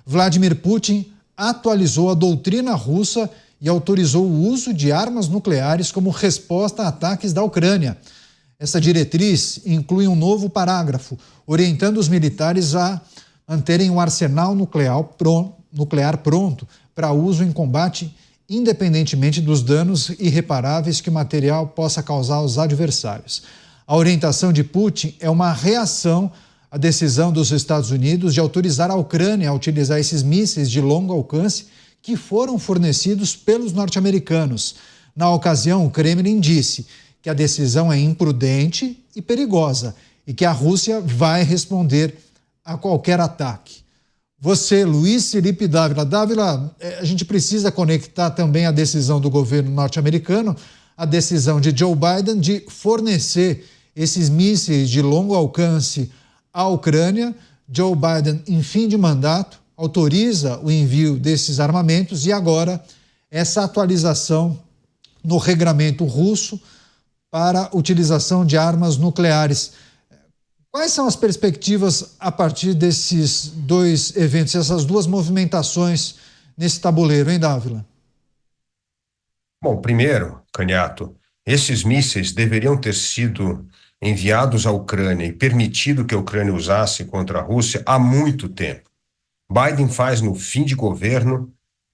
Vladimir Putin atualizou a doutrina russa e autorizou o uso de armas nucleares como resposta a ataques da Ucrânia. Essa diretriz inclui um novo parágrafo, orientando os militares a manterem um arsenal nuclear pronto para uso em combate, independentemente dos danos irreparáveis que o material possa causar aos adversários. A orientação de Putin é uma reação à decisão dos Estados Unidos de autorizar a Ucrânia a utilizar esses mísseis de longo alcance que foram fornecidos pelos norte-americanos. Na ocasião, o Kremlin disse que a decisão é imprudente e perigosa e que a Rússia vai responder a qualquer ataque. Você, Luiz Felipe Dávila. Dávila, a gente precisa conectar também a decisão do governo norte-americano, a decisão de Joe Biden de fornecer esses mísseis de longo alcance à Ucrânia. Joe Biden, em fim de mandato, autoriza o envio desses armamentos e agora essa atualização no regramento russo para a utilização de armas nucleares. Quais são as perspectivas a partir desses dois eventos, essas duas movimentações nesse tabuleiro, hein, Dávila? Bom, primeiro, Canhato, esses mísseis deveriam ter sido enviados à Ucrânia e permitido que a Ucrânia usasse contra a Rússia há muito tempo. Biden faz no fim de governo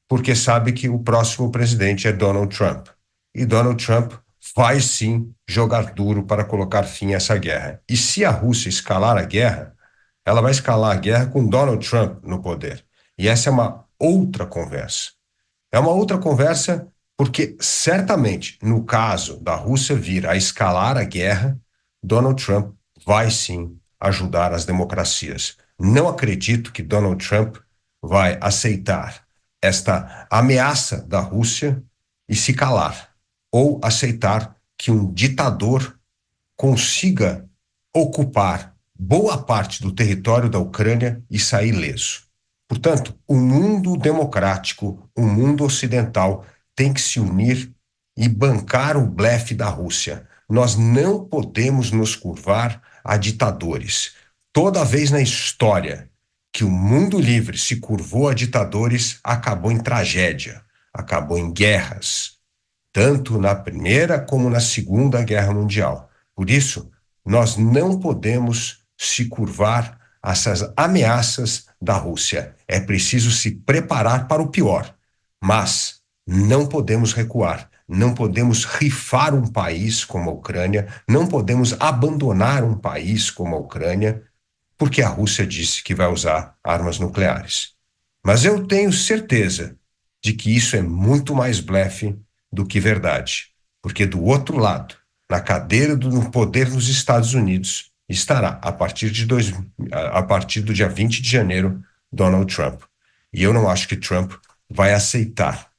porque sabe que o próximo presidente é Donald Trump. E Donald Trump vai sim jogar duro para colocar fim a essa guerra. E se a Rússia escalar a guerra, ela vai escalar a guerra com Donald Trump no poder. E essa é uma outra conversa. É uma outra conversa porque certamente, no caso da Rússia vir a escalar a guerra, Donald Trump vai sim ajudar as democracias. Não acredito que Donald Trump vai aceitar esta ameaça da Rússia e se calar, ou aceitar que um ditador consiga ocupar boa parte do território da Ucrânia e sair ileso. Portanto, o mundo democrático, o mundo ocidental tem que se unir e bancar o blefe da Rússia. Nós não podemos nos curvar a ditadores. Toda vez na história que o mundo livre se curvou a ditadores, acabou em tragédia, acabou em guerras, tanto na Primeira como na Segunda Guerra Mundial. Por isso, nós não podemos se curvar a essas ameaças da Rússia. É preciso se preparar para o pior, mas não podemos recuar. Não podemos rifar um país como a Ucrânia, não podemos abandonar um país como a Ucrânia, porque a Rússia disse que vai usar armas nucleares. Mas eu tenho certeza de que isso é muito mais blefe do que verdade, porque do outro lado, na cadeira do poder nos Estados Unidos, estará, a partir do dia 20 de janeiro, Donald Trump. E eu não acho que Trump vai aceitar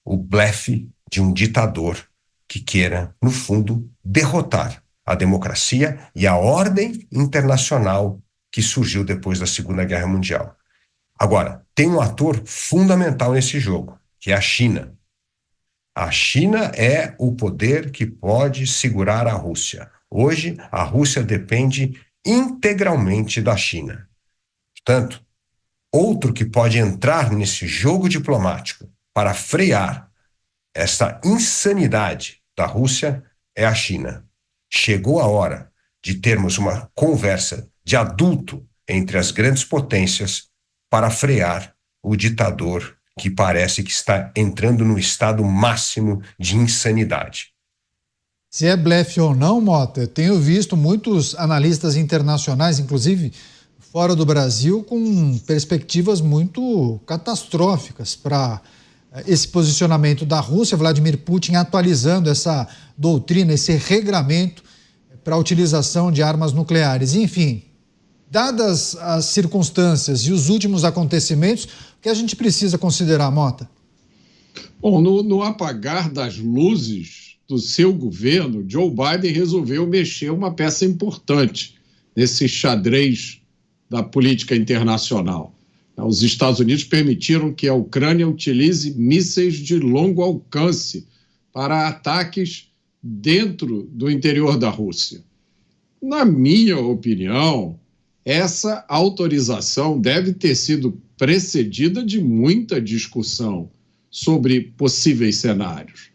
o blefe de um ditador que queira, no fundo, derrotar a democracia e a ordem internacional que surgiu depois da Segunda Guerra Mundial. Agora, tem um ator fundamental nesse jogo, que é a China. A China é o poder que pode segurar a Rússia. Hoje, a Rússia depende integralmente da China. Portanto, outro que pode entrar nesse jogo diplomático para frear essa insanidade da Rússia é a China. Chegou a hora de termos uma conversa de adulto entre as grandes potências para frear o ditador que parece que está entrando no estado máximo de insanidade. Se é blefe ou não, Mota, eu tenho visto muitos analistas internacionais, inclusive fora do Brasil, com perspectivas muito catastróficas para esse posicionamento da Rússia. Vladimir Putin atualizando essa doutrina, esse regramento para a utilização de armas nucleares. Enfim, dadas as circunstâncias e os últimos acontecimentos, o que a gente precisa considerar, Mota? Bom, no apagar das luzes do seu governo, Joe Biden resolveu mexer uma peça importante nesse xadrez da política internacional. Os Estados Unidos permitiram que a Ucrânia utilize mísseis de longo alcance para ataques dentro do interior da Rússia. Na minha opinião, essa autorização deve ter sido precedida de muita discussão sobre possíveis cenários.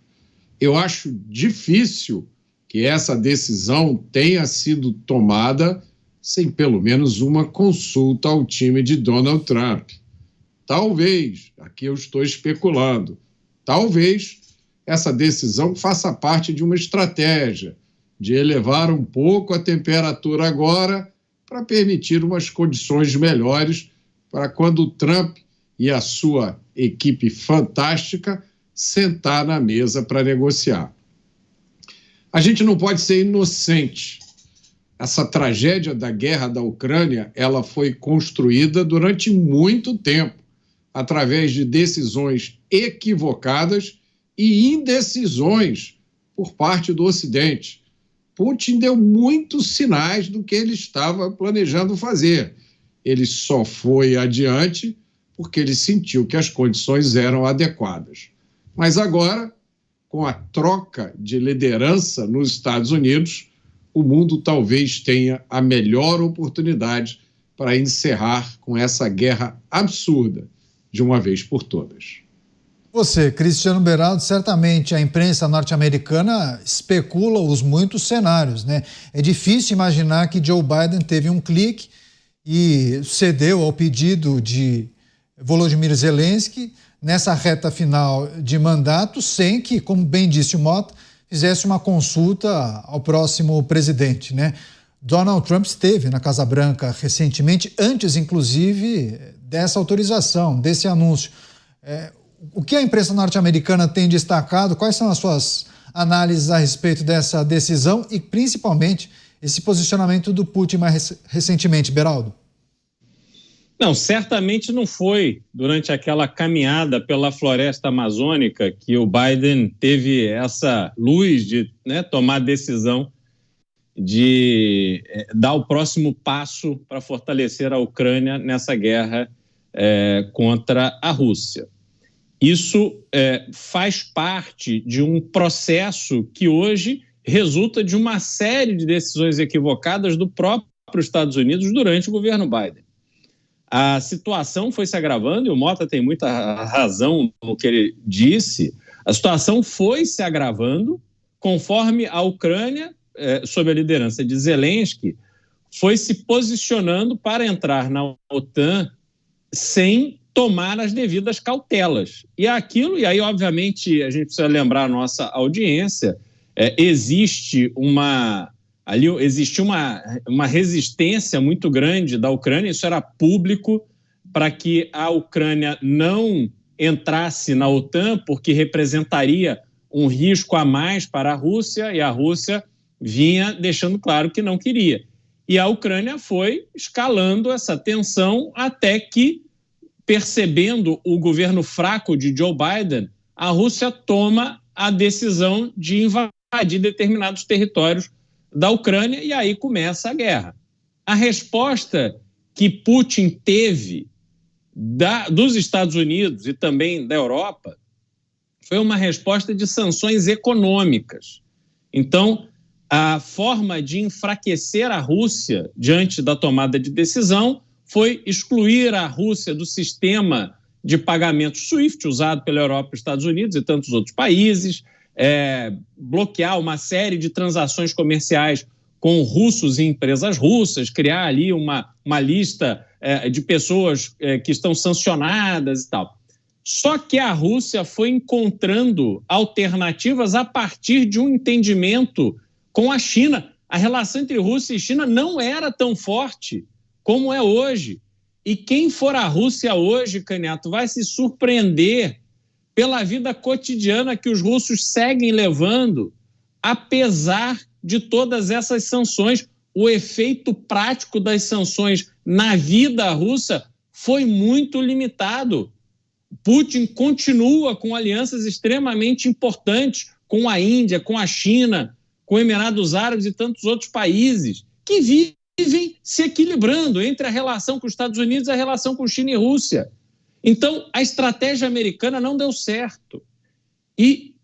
Eu acho difícil que essa decisão tenha sido tomada sem pelo menos uma consulta ao time de Donald Trump. Talvez, aqui eu estou especulando, talvez essa decisão faça parte de uma estratégia de elevar um pouco a temperatura agora para permitir umas condições melhores para quando o Trump e a sua equipe fantástica sentar na mesa para negociar. A gente não pode ser inocente. Essa tragédia da guerra da Ucrânia, ela foi construída durante muito tempo, através de decisões equivocadas e indecisões por parte do Ocidente. Putin deu muitos sinais do que ele estava planejando fazer. Ele só foi adiante porque ele sentiu que as condições eram adequadas. Mas agora, com a troca de liderança nos Estados Unidos, o mundo talvez tenha a melhor oportunidade para encerrar com essa guerra absurda de uma vez por todas. Você, Cristiano Beraldo, certamente a imprensa norte-americana especula os muitos cenários, né? É difícil imaginar que Joe Biden teve um clique e cedeu ao pedido de Volodymyr Zelensky nessa reta final de mandato, sem que, como bem disse o Mota, fizesse uma consulta ao próximo presidente, né? Donald Trump esteve na Casa Branca recentemente, antes, inclusive, dessa autorização, desse anúncio. O que a imprensa norte-americana tem destacado? Quais são as suas análises a respeito dessa decisão e, principalmente, esse posicionamento do Putin mais recentemente, Beraldo? Não, certamente não foi durante aquela caminhada pela floresta amazônica que o Biden teve essa luz de tomar a decisão de dar o próximo passo para fortalecer a Ucrânia nessa guerra contra a Rússia. Isso faz parte de um processo que hoje resulta de uma série de decisões equivocadas do próprio Estados Unidos durante o governo Biden. A situação foi se agravando, e o Mota tem muita razão no que ele disse, a situação foi se agravando conforme a Ucrânia, sob a liderança de Zelensky, foi se posicionando para entrar na OTAN sem tomar as devidas cautelas. E aí, obviamente, a gente precisa lembrar a nossa audiência, existe uma resistência muito grande da Ucrânia, isso era público, para que a Ucrânia não entrasse na OTAN, porque representaria um risco a mais para a Rússia, e a Rússia vinha deixando claro que não queria. E a Ucrânia foi escalando essa tensão até que, percebendo o governo fraco de Joe Biden, a Rússia toma a decisão de invadir determinados territórios da Ucrânia, e aí começa a guerra. A resposta que Putin teve dos Estados Unidos e também da Europa foi uma resposta de sanções econômicas. Então, a forma de enfraquecer a Rússia diante da tomada de decisão foi excluir a Rússia do sistema de pagamento SWIFT, usado pela Europa, Estados Unidos e tantos outros países, bloquear uma série de transações comerciais com russos e empresas russas, criar ali uma lista de pessoas que estão sancionadas e tal. Só que a Rússia foi encontrando alternativas a partir de um entendimento com a China. A relação entre Rússia e China não era tão forte como é hoje. E quem for à Rússia hoje, Canhato, vai se surpreender pela vida cotidiana que os russos seguem levando, apesar de todas essas sanções. O efeito prático das sanções na vida russa foi muito limitado. Putin continua com alianças extremamente importantes com a Índia, com a China, com Emirados Árabes e tantos outros países que vivem se equilibrando entre a relação com os Estados Unidos e a relação com China e Rússia. Então, a estratégia americana não deu certo. E,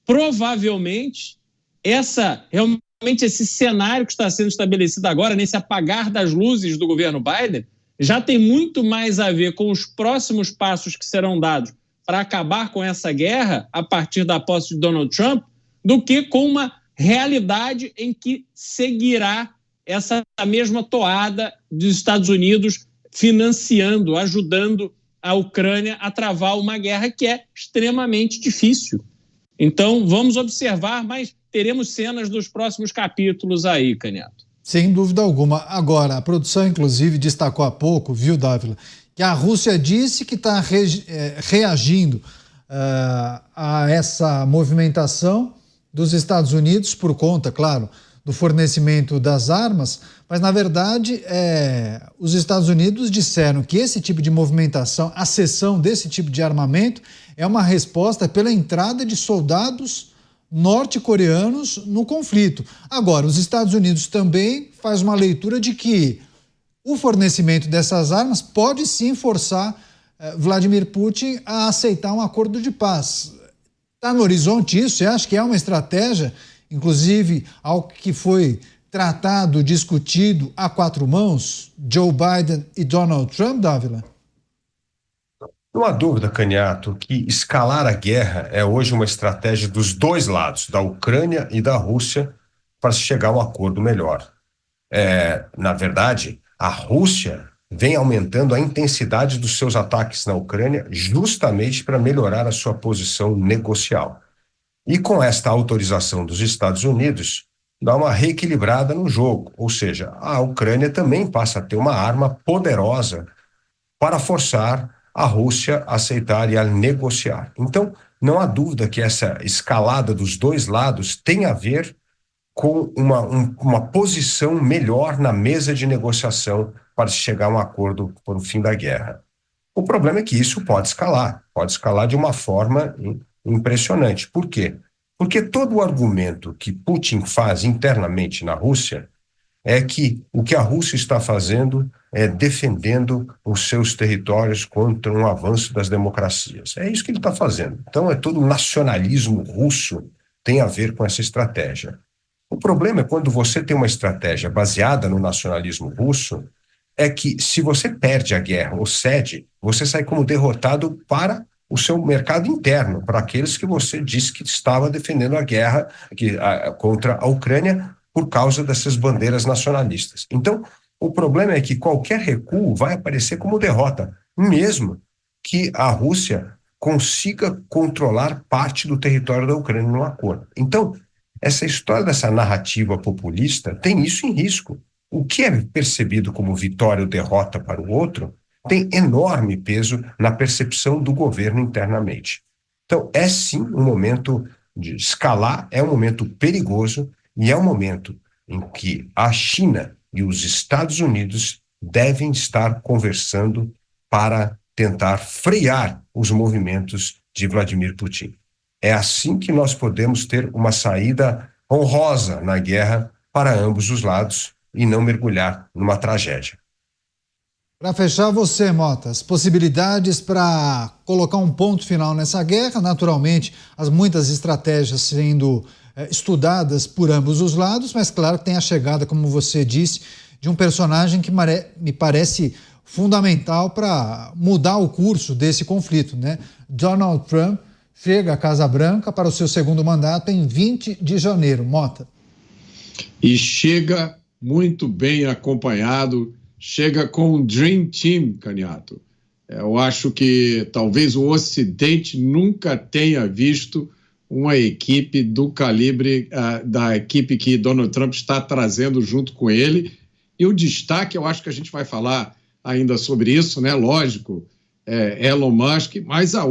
provavelmente, essa é uma esse cenário que está sendo estabelecido agora, nesse apagar das luzes do governo Biden, já tem muito mais a ver com os próximos passos que serão dados para acabar com essa guerra a partir da posse de Donald Trump, do que com uma realidade em que seguirá essa mesma toada dos Estados Unidos financiando, ajudando a Ucrânia a travar uma guerra que é extremamente difícil. Então, vamos observar, mas teremos cenas dos próximos capítulos aí, Canhato. Sem dúvida alguma. Agora, a produção, inclusive, destacou há pouco, viu, Dávila, que a Rússia disse que está reagindo a essa movimentação dos Estados Unidos por conta, claro, do fornecimento das armas, mas, na verdade, os Estados Unidos disseram que esse tipo de movimentação, a cessão desse tipo de armamento, é uma resposta pela entrada de soldados norte-coreanos no conflito. Agora, os Estados Unidos também faz uma leitura de que o fornecimento dessas armas pode sim forçar Vladimir Putin a aceitar um acordo de paz. Está no horizonte isso? Você acha que é uma estratégia, inclusive algo que foi tratado, discutido a quatro mãos, Joe Biden e Donald Trump, Dávila? Não há dúvida, Canhato, que escalar a guerra é hoje uma estratégia dos dois lados, da Ucrânia e da Rússia, para se chegar a um acordo melhor. Na verdade, a Rússia vem aumentando a intensidade dos seus ataques na Ucrânia justamente para melhorar a sua posição negocial. E com esta autorização dos Estados Unidos, dá uma reequilibrada no jogo, ou seja, a Ucrânia também passa a ter uma arma poderosa para forçar a Rússia a aceitar e a negociar. Então, não há dúvida que essa escalada dos dois lados tem a ver com uma posição melhor na mesa de negociação para se chegar a um acordo para o fim da guerra. O problema é que isso pode escalar de uma forma impressionante. Por quê? Porque todo o argumento que Putin faz internamente na Rússia é que o que a Rússia está fazendo é defendendo os seus territórios contra um avanço das democracias. É isso que ele está fazendo. Então, todo o nacionalismo russo tem a ver com essa estratégia. O problema é quando você tem uma estratégia baseada no nacionalismo russo, é que se você perde a guerra ou cede, você sai como derrotado para o seu mercado interno, para aqueles que você disse que estava defendendo a guerra contra a Ucrânia por causa dessas bandeiras nacionalistas. Então, o problema é que qualquer recuo vai aparecer como derrota, mesmo que a Rússia consiga controlar parte do território da Ucrânia no acordo. Então, essa história dessa narrativa populista tem isso em risco. O que é percebido como vitória ou derrota para o outro tem enorme peso na percepção do governo internamente. Então, é sim um momento de escalar, é um momento perigoso e é um momento em que a China e os Estados Unidos devem estar conversando para tentar frear os movimentos de Vladimir Putin. É assim que nós podemos ter uma saída honrosa na guerra para ambos os lados e não mergulhar numa tragédia. Para fechar, você, Mota, as possibilidades para colocar um ponto final nessa guerra, naturalmente, as muitas estratégias sendo estudadas por ambos os lados, mas claro que tem a chegada, como você disse, de um personagem que me parece fundamental para mudar o curso desse conflito, né? Donald Trump chega à Casa Branca para o seu segundo mandato em 20 de janeiro. Mota. E chega muito bem acompanhado, chega com um Dream Team, Canhato. Eu acho que talvez o Ocidente nunca tenha visto uma equipe do calibre da equipe que Donald Trump está trazendo junto com ele. E o destaque, eu acho que a gente vai falar ainda sobre isso, né? Lógico, Elon Musk, mas há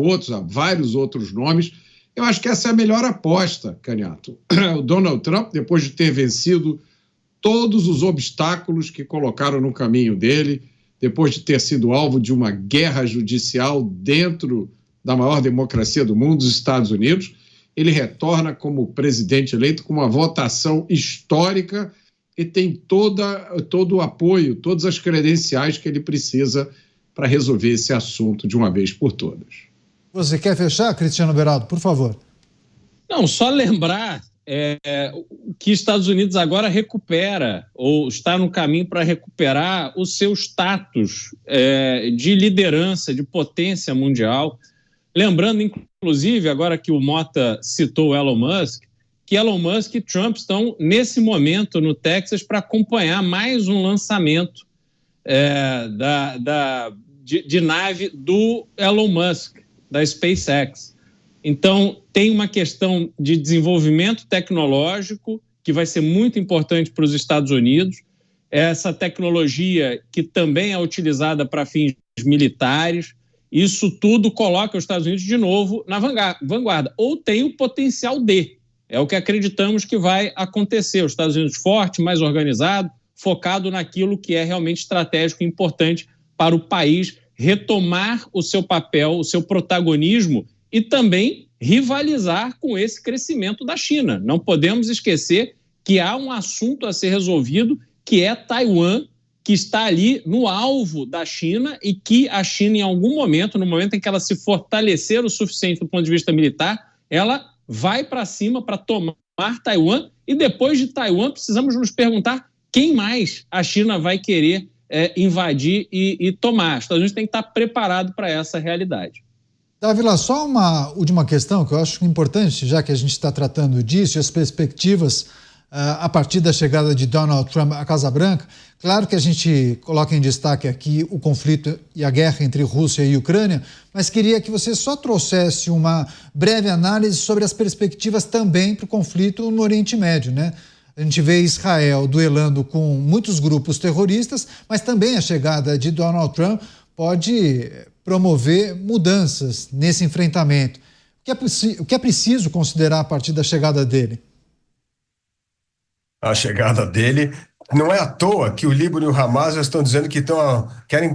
vários outros nomes. Eu acho que essa é a melhor aposta, Canhato. O Donald Trump, depois de ter vencido todos os obstáculos que colocaram no caminho dele, depois de ter sido alvo de uma guerra judicial dentro da maior democracia do mundo, os Estados Unidos, ele retorna como presidente eleito com uma votação histórica e tem todo o apoio, todas as credenciais que ele precisa para resolver esse assunto de uma vez por todas. Você quer fechar, Cristiano Beraldo, por favor? Não, só lembrar que Estados Unidos agora recupera, ou está no caminho para recuperar, o seu status de liderança, de potência mundial. Lembrando, inclusive, agora que o Mota citou o Elon Musk, que Elon Musk e Trump estão, nesse momento, no Texas, para acompanhar mais um lançamento de nave do Elon Musk, da SpaceX. Então, tem uma questão de desenvolvimento tecnológico que vai ser muito importante para os Estados Unidos. Essa tecnologia que também é utilizada para fins militares. Isso tudo coloca os Estados Unidos de novo na vanguarda. Ou tem o potencial de. É o que acreditamos que vai acontecer. Os Estados Unidos forte, mais organizado, focado naquilo que é realmente estratégico e importante para o país retomar o seu papel, o seu protagonismo e também rivalizar com esse crescimento da China. Não podemos esquecer que há um assunto a ser resolvido, que é Taiwan, que está ali no alvo da China e que a China, em algum momento, no momento em que ela se fortalecer o suficiente do ponto de vista militar, ela vai para cima para tomar Taiwan e depois de Taiwan precisamos nos perguntar quem mais a China vai querer invadir e tomar. Os Estados Unidos têm que estar preparado para essa realidade. Dávila, só uma última questão que eu acho importante, já que a gente está tratando disso, e as perspectivas a partir da chegada de Donald Trump à Casa Branca. Claro que a gente coloca em destaque aqui o conflito e a guerra entre Rússia e Ucrânia, mas queria que você só trouxesse uma breve análise sobre as perspectivas também para o conflito no Oriente Médio, né? A gente vê Israel duelando com muitos grupos terroristas, mas também a chegada de Donald Trump pode promover mudanças nesse enfrentamento. O que é preciso considerar a partir da chegada dele? A chegada dele, não é à toa que o Líbano e o Hamas já estão dizendo que querem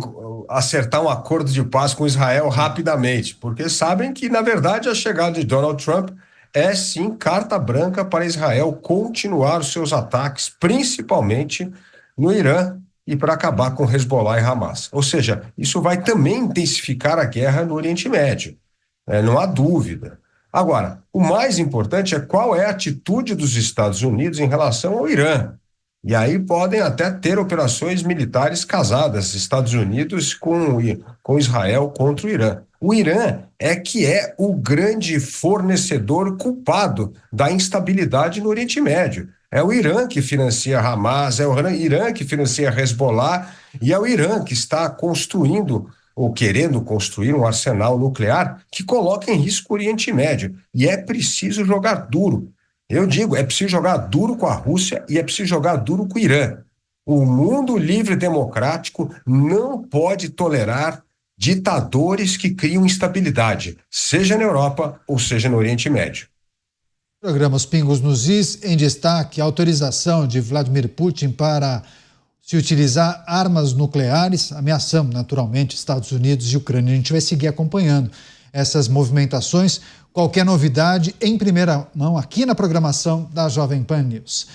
acertar um acordo de paz com Israel rapidamente, porque sabem que, na verdade, a chegada de Donald Trump é sim carta branca para Israel continuar os seus ataques, principalmente no Irã, e para acabar com Hezbollah e Hamas. Ou seja, isso vai também intensificar a guerra no Oriente Médio, não há dúvida. Agora, o mais importante é qual é a atitude dos Estados Unidos em relação ao Irã. E aí podem até ter operações militares casadas, Estados Unidos com Israel contra o Irã. O Irã é o grande fornecedor culpado da instabilidade no Oriente Médio. É o Irã que financia Hamas, é o Irã que financia Hezbollah e é o Irã que está construindo ou querendo construir um arsenal nuclear que coloca em risco o Oriente Médio. E é preciso jogar duro. Eu digo, é preciso jogar duro com a Rússia e é preciso jogar duro com o Irã. O mundo livre e democrático não pode tolerar ditadores que criam instabilidade, seja na Europa ou seja no Oriente Médio. Programa Os Pingos nos Is, em destaque, a autorização de Vladimir Putin para se utilizar armas nucleares, ameaçando naturalmente Estados Unidos e Ucrânia. A gente vai seguir acompanhando essas movimentações. Qualquer novidade em primeira mão aqui na programação da Jovem Pan News.